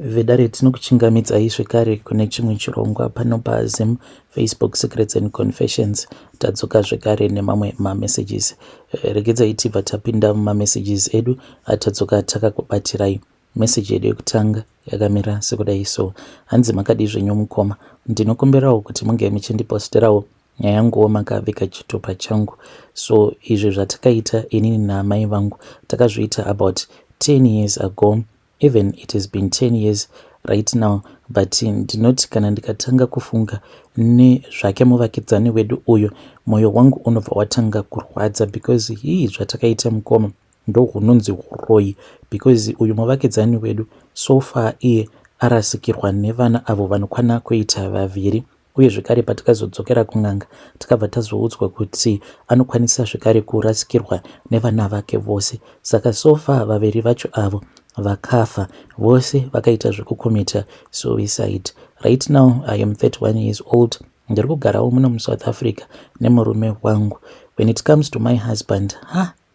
Vedare tinokuchingamidzai zvekare kune chimwe chirongwa pano paZim Facebook Secrets and Confessions. Tadzoka zvekare nemamwe mamessages. Regedzai tibva tapinda mumamessages edu atadzoka takakubatirai. Message yedu yekutanga yakamira sekudai so. Hanzi makadi zvenyu mukoma. Ndinokumbirawo kuti munge muchindiposterawo nyaya yanguwo makavika chitupa changu. So izvo zvatakaita inini naamai vangu takazviita about 10 years ago. Even it has been 10 years right now, but ndinoti kana ndikatanga kufunga nezvake muvakidzani wedu uyo, moyo wangu unobva watanga kurwadza because hii zvatakaita mukoma ndo hunonzi huroyi, because uyu muvakidzani wedu so far iye arasikirwa nevana avo vanokwana kuita vaviri, uye zvekare patakazodzokera kun'anga takabva tazoudzwa kuti anokwanisa zvekare kurasikirwa nevana vake vose. Saka so far vaviri vacho avo vakafa, vose vakaita zvekukomita suicide. Right now I am 31 years old. Ndiri kugarawo muno muSouth Africa nemurume wangu. When it comes to my husband,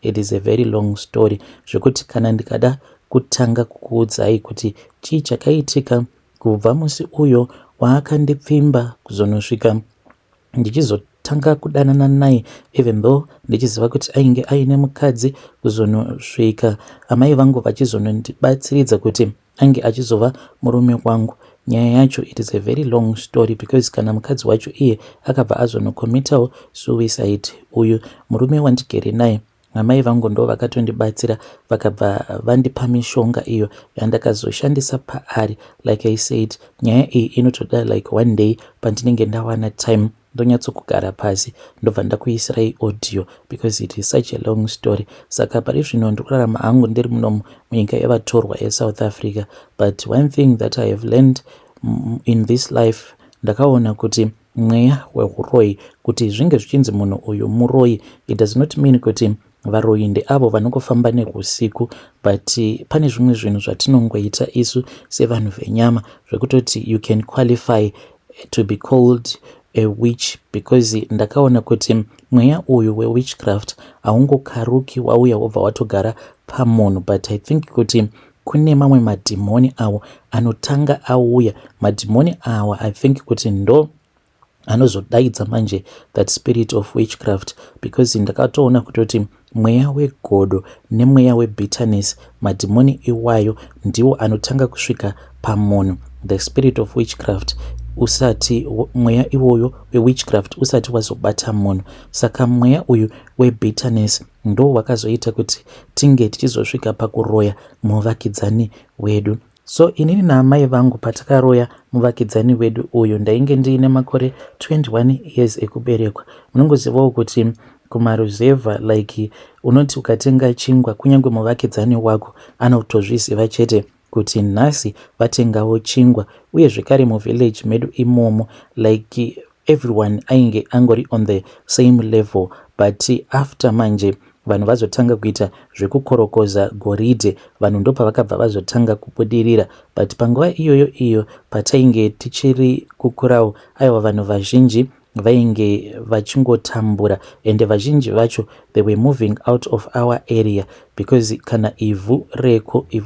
it is a very long story, zvekuti kana ndikada kutanga kukuudzai kuti chii chakaitika kubva musi uyo waakandipfimba kuzonosvika ndichizotanga kudanana naye, even though ndichiziva kuti ainge aine mukadzi, kuzonosvika amai vangu vachizonondibatsiridza kuti ange achizova murume wangu. Nyaya yacho it is a very long story, because kana mukadzi wacho iye akabva azonokomitawo suicide, uyu murume wandigere naye amai vangu ndo vakatondibatsira vakabva vandipa mishonga iyo yandakazoshandisa paari. Like I said, nyaya iyi inotoda like one day pandinenge ndawana time ndonyatsokugara pasi ndobva ndakuisirai audio, because it is such a long story. Saka pari zvino ndikurarama hangu ndiri muno munyika yevatorwa eSouth Africa, but one thing that I have learned in this life, ndakaona kuti mweya wehuroyi, kuti zvinge zvichinzi munhu uyu muroyi, it does not mean kuti varoyi ndeavo vanongofamba neusiku, but pane zvimwe zvinhu zvatinongoita isu sevanhu venyama zvekutoti you can qualify to be called a witch, because ndakaona kuti mweya uyu wewitchcraft haungokaruki wauya wobva watogara pamunhu, but I think kuti kune mamwe madhimoni awo anotanga auya. Madhimoni awa I think kuti ndo anozodaidza manje that spirit of witchcraft, because ndakatoona kutoti mweya wegodo nemweya webitterness, madhimoni iwayo ndiwo anotanga kusvika pamunhu. The spirit of witchcraft usati, mweya iwoyo wewitchcraft usati wazobata munhu. Saka mweya uyu webitterness ndo wakazoita kuti tinge tichizosvika pakuroya muvakidzani wedu. So inini naamai vangu patakaroya muvakidzani wedu uyu ndainge ndiine makore 21 years ekuberekwa. Munongozivawo kuti kumaruzevha like unoti ukatenga chingwa, kunyange muvakidzani wako anotozviziva chete kuti nhasi vatengawo chingwa, uye zvekare muvillage medu imomo like everyone ainge angori on the same level, but after manje vanhu vazotanga kuita zvekukorokoza goridhe, vanhu ndo pavakabva vazotanga kubudirira. But panguva iyoyo iyo patainge tichiri kukurawo, aiwa vanhu vazhinji vainge vachingotambura, ende vazhinji vacho they were moving out of our area, because kana ivhu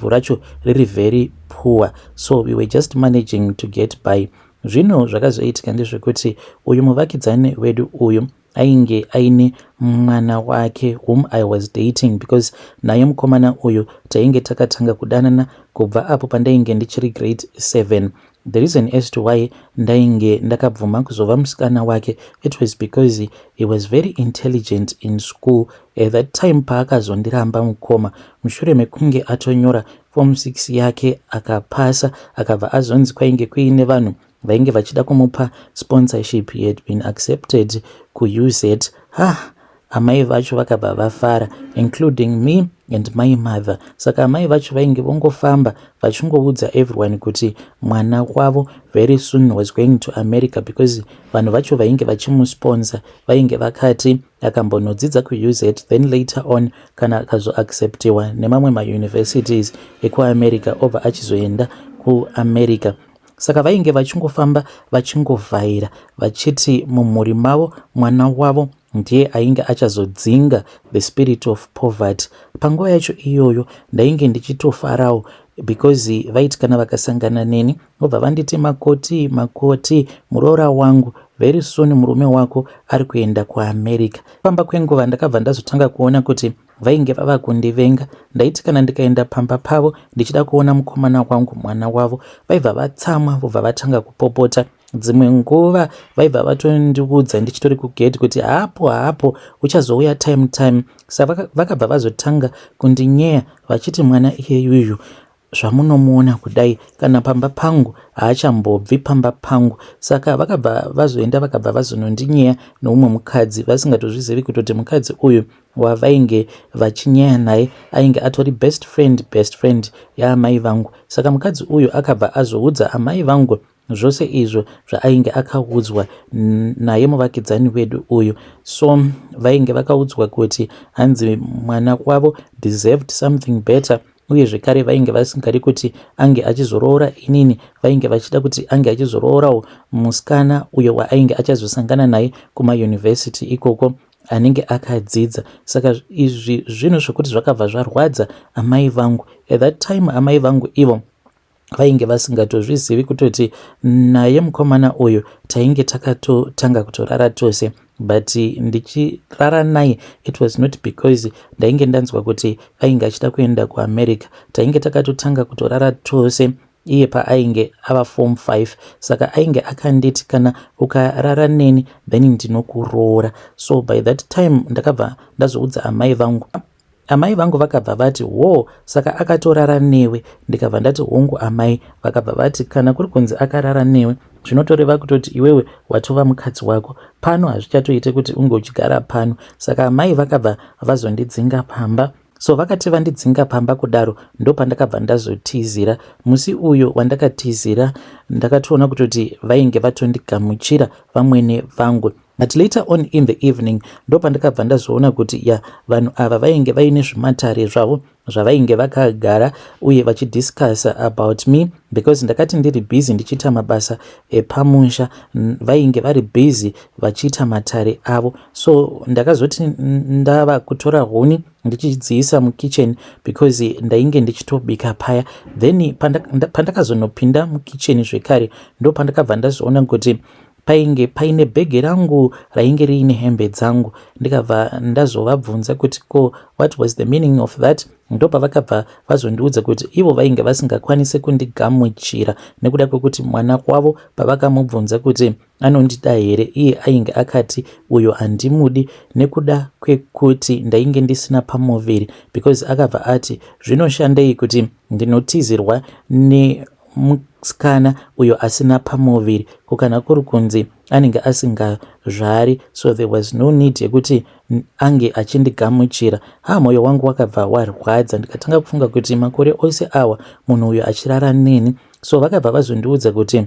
racho riri very poor, so we were just managing to get by. Zvino zvakazoitika ndezvekuti uyu muvakidzani wedu uyu ainge aine mwana wake whom I was dating, because naye mukomana uyu tainge takatanga kudanana kubva apo pandainge ndichiri grade 7. The reason as to why ndainge ndakabvuma kuzova musikana wake, it was because he was very intelligent in school. At that time paakazondiramba mukoma, mushure mekunge atonyora form 6 yake akapasa, akabva azonzi kwainge kuine vanhu vainge vachida kumupa sponsorship, he had been accepted kuUZ. Amai vacho vakabva vafara, including me and my mother. Saka amai vacho vainge vongofamba vachingoudza everyone kuti mwana wavo very soon was going to America, because vanhu vacho vainge vachimusponsor vainge vakati akambonodzidza kuUZ, then later on kana akazoacceptiwa nemamwe mauniversities ekuAmerica obva achizoenda kuAmerica. Saka vainge vachingofamba vachingovhaira vachiti mumhuri mavo mwana wavo ndiye ainge achazodzinga the spirit of poverty. Panguva yacho iyoyo ndainge ndichitofarawo because vaiti kana vakasangana neni vobva vanditi makoti muroora wangu very soon murume wako ari kuenda kuAmerica. Pamba kwenguva ndakabva ndazotanga kuona kuti vainge vava kundivenga. Ndaiti kana ndikaenda pamba pavo ndichida kuona mukomana wangu mwana wavo vaibva vatsamwa vobva vatanga kupopota. Dzimwe nguva vaibva vatondiudza ndichitori kugate kuti hapo uchazouya time. Saka vakabva vazotanga kundinyeya vachiti mwana iyeyuyu zvamunomuona kudai kana pamba pangu haachambobvi pamba pangu. Saka vakabva vazoenda vakabva vazonondinyeya noumwe mukadzi vasingatozvizivi kutoti mukadzi uyu wavainge vachinyeya naye ainge atori best friend yaamai vangu. Saka mukadzi uyu akabva azoudza amai vangu zvose izvo zvaainge akaudzwa naye muvakidzani wedu uyu. So vainge vakaudzwa kuti hanzi mwana wavo deserved something better, uye zvekare vainge vasingari kuti ange achizoroora inini, vainge vachida kuti ange achizoroorawo musikana uyo waainge achazosangana naye kumayunivhesiti ikoko anenge akadzidza. Saka izvi zvinhu zvokuti zvakabva zvarwadza amai vangu. At that time amai vangu ivo vainge vasingatozvizivi kutoti naye mukomana uyu tainge takatotanga kutorara tose, but ndichirara naye it was not because ndainge ndanzwa kuti ainge achida kuenda kuAmerica. Tainge takatotanga kutorara tose iye paainge ava form 5. Saka ainge akanditi kana ukarara neni then ndinokuroora. So by that time ndakabva ndazoudza amai vangu. Amai vangu vakabva vati saka akatorara newe? Ndikabva ndati hongu amai. Vakabva vati kana kuri kunzi akarara newe zvinotoreva kutoti iwewe watova mukadzi wako, pano hazvichatoite kuti unge uchigara pano. Saka amai vakabva vazondidzinga pamba. So vakati vandidzinga pamba kudaro ndopandakabva ndazotizira. Musi uyo wandakatizira ndakatoona kutoti vainge vatondigamuchira vamwene vangu. But later on in the evening ndopandakabva ndazoona kuti vanhu ava vainge vaine zvimatare zvavo zvavainge vakagara uye vachidiscussa about me, because ndakati ndiri busy ndichiita mabasa epamusha, vainge vari busy vachiita matare avo. So ndakazoti ndava kutora huni ndichidziisa mukitchen because ndainge ndichitobika paya. Then pandakazonopinda mukitchen zvekare ndopandakabva ndazoona kuti painge paine bhegi rangu rainge riine hembe dzangu. Ndikabva ndazovabvunza kuti what was the meaning of that. Ndopa vakabva vazondiudza kuti ivo vainge vasingakwanise kundigamuchira nekuda kwekuti mwana wavo pavakamubvunza kuti anondida here, iye ainge akati uyo handimudi nekuda kwekuti ndainge ndisina pamuviri, because akabva ati zvinoshandei kuti ndinotizirwa nemusikana uyo asina pamuviri kukana kuri kunzi anenge asingazvari. So there was no need yekuti ange achindigamuchira. Mwoyo wangu wakabva warwadza. Ndikatanga kufunga kuti makore ose awa munhu uyo achirara neni. So vakabva vazondiudza kuti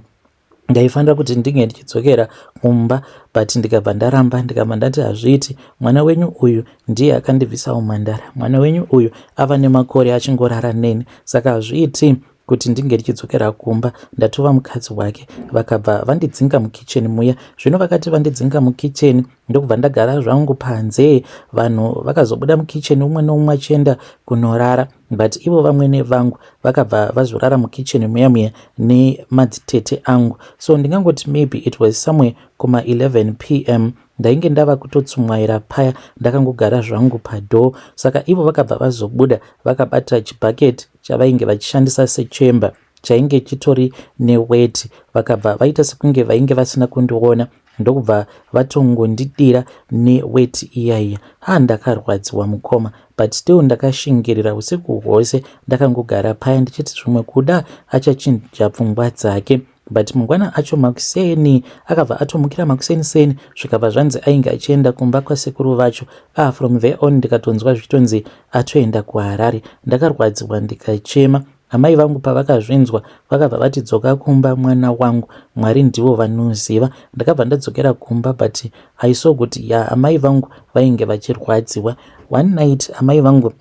ndaifanira kuti ndinge ndichidzokera kumba, but ndikabva ndaramba. Ndikabva ndati hazviiti, mwana wenyu uyu ndiye akandibvisa umhandara, mwana wenyu uyu ava nemakore achingorara neni, saka hazviiti kuti ndinge ndichidzokera kumba. Ndatova mukadzi wake. Vakabva vandidzinga mukitchen muya. Zvino vakati vandidzinga mukitchen ndokubva ndagara zvangu panze. Vanhu vakazobuda mukitchen umwe noumwe achienda kunorara, but ivo vamwene vangu vakabva vazorara mukitchen muya nemadzitete angu. So ndingangoti maybe it was somewhere kuma 11 p.m. ndainge ndava kutotsumwaira paya ndakangogara zvangu padoor. Saka ivo vakabva vazobuda vakabata chibhaketi chavainge vachishandisa sechemba chainge chitori neweti. Vakabva vaita sekunge vainge vasina kundiona ndokubva vatongondidira neweti iyaiya. Ndakarwadziwa mukoma, but still ndakashingirira usiku hwose ndakangogara paya ndichiti zvimwe kuda achachinja pfungwa dzake. But mungwana acho makuseni akabva atomukira makuseni zvikabva zvanzi ainge achienda kumba kwasekuru vacho. From there on ndikatonzwa zvitonzi atoenda kuHarare. Ndakarwadziwa ndikachema. Amai vangu pavakazvinzwa vakabva vati dzoka kumba mwana wangu, Mwari ndivo vanoziva. Ndakabva ndadzokera kumba, but I saw kuti amai vangu vainge vachirwadziwa. One night amai vangu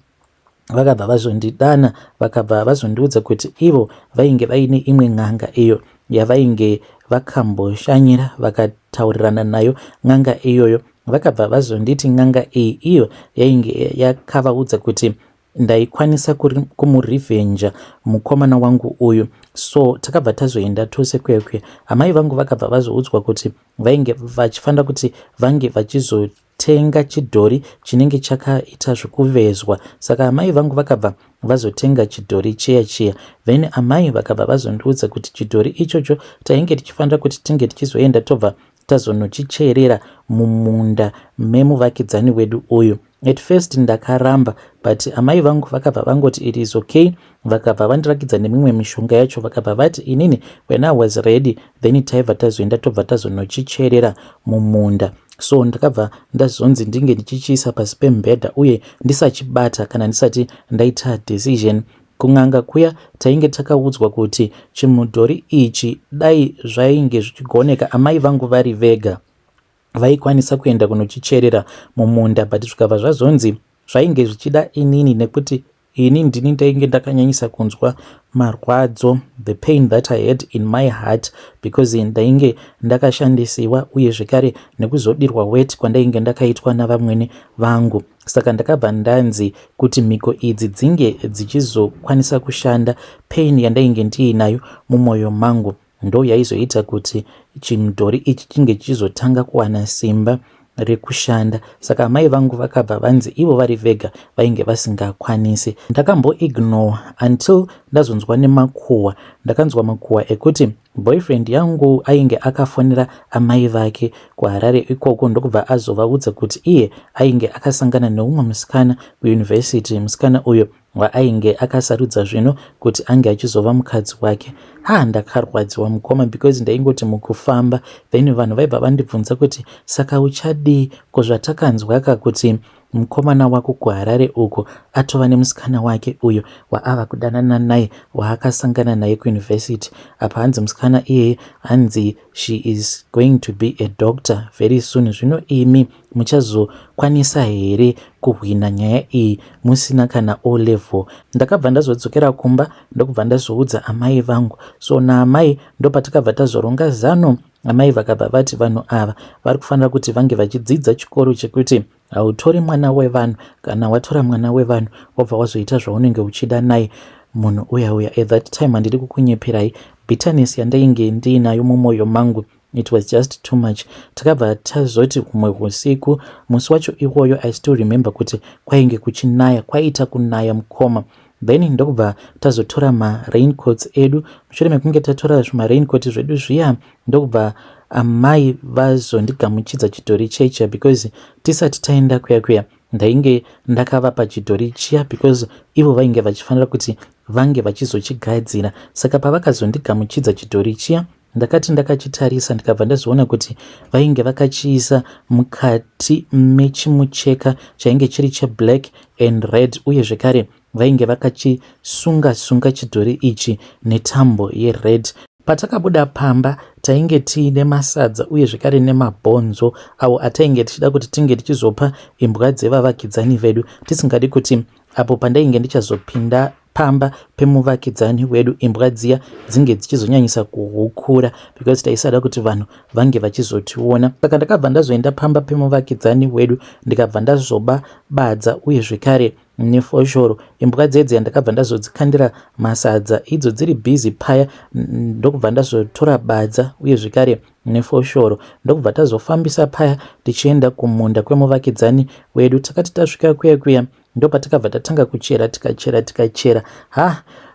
vakabva vazondidana, vakabva vazondiudza kuti ivo vainge vaine imwe n'anga iyo yavainge vakamboshanyira vakataurirana nayo. N'anga iyoyo vakabva vazonditi n'anga iyi iyo yainge yakavaudza kuti ndaikwanisa kumurivenja mukomana wangu uyu. So takabva tazoenda tose kwekwe. Amai vangu vakabva vazoudzwa kuti vainge vachifanira kuti vange vachizotenga chidhori chinenge chakaita zvekuvezwa. Saka amai vangu vakabva vazotenga chidhori chiya. Then amai vakabva vazondiudza kuti chidhori ichocho tainge tichifanira kuti tinge tichizoenda tobva tazonochicherera mumunda memuvakidzani wedu uyu. At first ndakaramba, but amai vangu vakabva vangoti it is okay. Vakabva vandirakidza nemimwe mishonga yacho, vakabva vati inini when I was ready then taibva tazoenda tobva tazonochicherera mumunda. So ndakabva ndazonzi ndinge ndichichiisa pasi pemubhedha uye ndisachibata kana ndisati ndaita decision. Kun'anga kuya tainge takaudzwa kuti chimudhori ichi dai zvainge zvichigoneka amai vangu vari vega vaikwanisa kuenda kunochicherera mumunda, but zvikabva zvazonzi zvainge zvichida inini nekuti ini ndini ndainge ndakanyanyisa kunzwa marwadzo, the pain that I had in my heart because ndainge ndakashandisiwa uye zvekare nekuzodirwa weti kwandainge ndakaitwa navamwene vangu. Saka ndakabva ndanzi kuti mhiko idzi dzinge dzichizokwanisa kushanda, pain yandainge ndiinayo mumwoyo mangu ndo yaizoita kuti chimudhori ichi chinge chichizotanga kuwana simba rekushanda. Saka amai vangu vakabva vanzi ivo vari vega vainge vasingakwanisi. Ndakamboignore until ndazonzwa nemakuhwa. Ndakanzwa makuhwa ekuti boyfriend yangu ainge akafonera amai vake kuHarare ikoko ndokubva azovaudza kuti iye ainge akasangana neumwe musikana kuuniversity, musikana uyo waainge akasarudza zvino kuti ange achizova mukadzi wake. Ndakarwadziwa mukoma because ndaingoti mukufamba then vanhu vaibva vandibvunza kuti saka uchadii, ko zvatakanzwaka kuti mukomana wako kuHarare uko atova nemusikana wake uyo waava kudanana naye waakasangana naye kuuniversity. Apa hanzi musikana iyeye hanzi she is going to be a doctor very soon. Zvino imi muchazokwanisa here kuhwina nyaya iyi musina kana O level? Ndakabva ndazodzokera kumba ndokubva ndazoudza amai vangu. So naamai ndopatakabva tazoronga zano. Amai vakabva vati vanhu ava vari kufanira kuti vange vachidzidza chikoro chekuti hautori mwana wevanhu, kana watora mwana wevanhu wobva wazoita zvaunenge uchida naye. Munhu uya at that time handidi kukunyeperai, bitterness yandainge ndiinayo mumwoyo mangu, it was just too much. Takabva tazoti umwe usiku, musi wacho iwoyo I still remember kuti kwainge kuchinaya, kwaita kunaya mukoma. Then ndokubva tazotora ma-raincoats edu. Mushure mekunge tatora zvima-raincoat zvedu zviya, ndokubva amai vazondigamuchidza chidhori checha because tisati taenda kuya ndainge ndakavapa chidhori chiya because ivo vainge vachifanira kuti vange vachizochigadzira. Saka pavakazondigamuchidza chidhori chiya, ndakati ndakachitarisa ndikabva ndazoona kuti vainge vakachiisa mukati mechimucheka chainge chiri cheblack and red uye zvekare vainge vakachisunga chidhori ichi netambo yered. Patakabuda pamba tainge tiine masadza uye zvekare nemabhonzo awo atainge tichida kuti tinge tichizopa imbwa dzevavakidzani vedu, tisingadi kuti apo pandainge ndichazopinda pamba pemuvakidzani wedu imbwa dziya dzinge dzichizonyanyisa kuhukura because taisada kuti vanhu vange vachizotiona. Saka ndakabva ndazoenda pamba pemuvakidzani wedu ndikabva ndazoba badza uye zvekare nefoshoro. Imbwa dzedzi ndakabva ndazodzikandira masadza idzo dziri busy paya, ndokubva ndazotora badza uye zvekare nefoshoro ndokubva tazofambisa paya tichienda kumunda kwemuvakidzani wedu. Takati tasvika kuya ndopatakabva tatanga kuchera tikachera.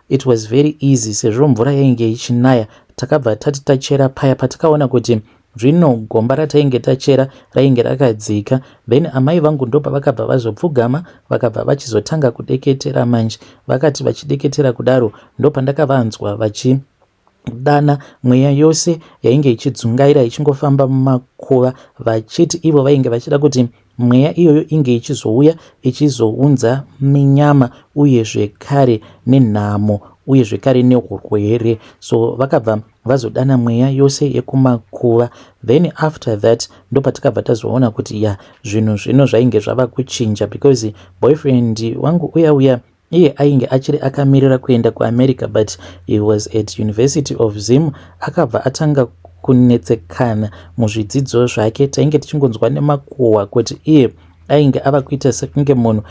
It was very easy sezvo mvura yainge ichinaya. Takabva tati tachera paya, patakaona kuti zvino gomba ratainge tachera rainge rakadzika, then amai vangu ndopa vakabva vazopfugama vakabva vachizotanga kudeketera manje. Vakati vachideketera kudaro ndopandakavanzwa vachidana mweya yose yainge ichidzungaira ichingofamba mumakuva vachiti ivo vainge vachida kuti mweya iyoyo inge ichizouya ichizounza minyama uye zvekare nenhamo uye zvekare neurwere. So vakabva vazodana mweya yose yekumakuva. Then after that ndopatakabva tazoona kuti zvinhu zvino zvainge zvava kuchinja because boyfriend wangu uya iye ainge achiri akamirira kuenda kuAmerica but he was at University of Zim. Akabva atanga kunetsekana muzvidzidzo zvake. Tainge tichingonzwa nemakuhwa kuti iye ainge ava kuita sekunge munhu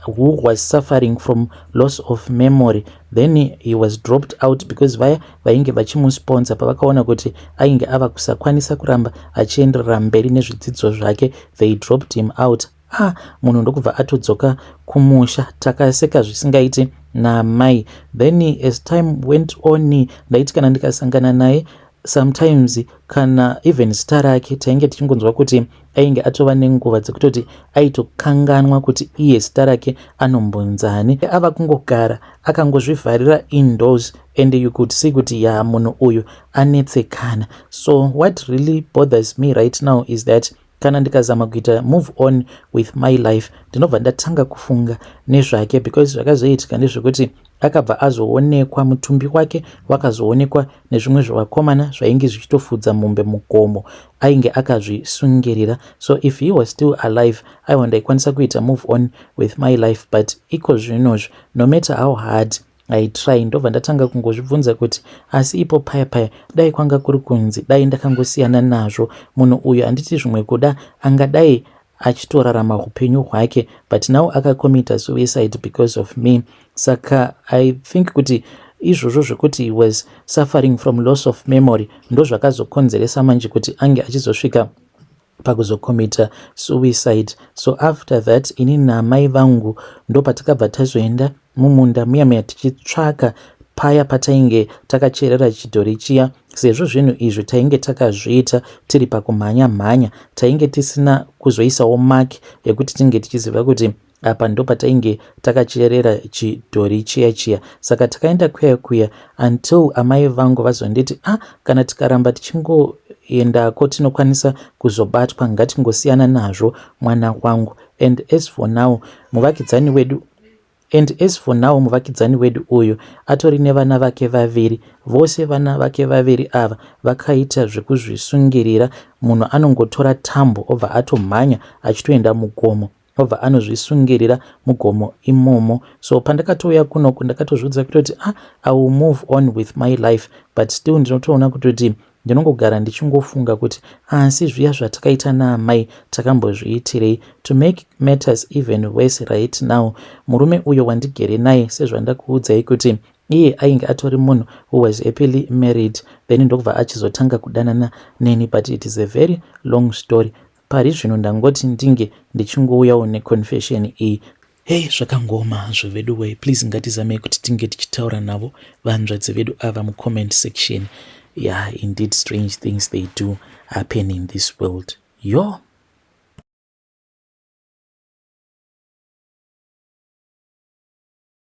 who was suffering from loss of memory, then he was dropped out because vaya vainge vachimusponsor pavakaona kuti ainge ava kusakwanisa kuramba achienderera mberi nezvidzidzo zvake, they dropped him out. Munhu ndokubva atodzoka kumusha, takaseka zvisingaiti namai. Then as time went on, ndaiti kana ndikasangana naye sometimes kana even zita rake tainge tichingonzwa kuti ainge atova nenguva dzekutoti aitokanganwa kuti iye zita rake anombonzani. Ava kungogara akangozvivharira indoors and you could see kuti munhu uyu anetsekana. So what really bothers me right now is that kana ndikazama kuita move on with my life, ndinobva ndatanga kufunga nezvake, because zvakazoitika ndezvekuti akabva azoonekwa mutumbi wake wakazoonekwa nezvimwe zvevakomana zvainge zvichitofudza mombe mugomo, ainge akazvisungirira. So if he was still alive, aiwa ndaikwanisa kuita move on with my life, but iko zvinozvo no matter how hard I try, ndobva ndatanga kungozvibvunza kuti asi ipo paya dai kwanga kuri kunzi dai ndakangosiyana nazvo, munhu uyu handiti zvimwe kuda angadai achitorarama upenyu hwake, but now akakomita suicide because of me. Saka I think kuti izvozvo zvekuti he was suffering from loss of memory ndo zvakazokonzeresa manje kuti ange achizosvika pakuzokomita suicide. So after that ini namai vangu ndo patakabva tazoenda mumunda muya tichitsvaka paya patainge takacherera chidhori chiya, sezvo zvinhu izvi tainge takazviita tiri pakumhanya-mhanya, tainge tisina kuzoisawo maki yekuti tinge tichiziva kuti apa ndo patainge takacherera chidhori chiya. Saka takaenda kuya until amai vangu vazonditi kana tikaramba tichingoendako tinokwanisa kuzobatwa, ngatingosiyana nazvo mwana wangu. And as for now muvakidzani wedu uyu atori nevana vake vaviri, vose vana vake vaviri ava vakaita zvekuzvisungirira. Munhu anongotora tambo obva atomhanya achitoenda mugomo, obva anozvisungirira mugomo imomo. So pandakatouya kunoku ndakatozvidza kutoti I will move on with my life, but still ndinotoona kutoti ndinongogara ndichingofunga kuti asi zviya zvatakaita naamai takambozviitirei. To make matters even worse right now, murume uyo wandigere naye sezvandakuudzai kuti iye ainge atori munhu who was happily married, then ndokubva achizotanga kudanana neni, but it is a very long story. Pari zvino ndangoti ndinge ndichingouyawo neconfession iyi. Hey, zvakangoma zvevedu way, please ngatizamei kuti tinge tichitaura navo vanzvadzi vedu ava mucomment section. Yeah, indeed strange things they do happen in this world. Yo.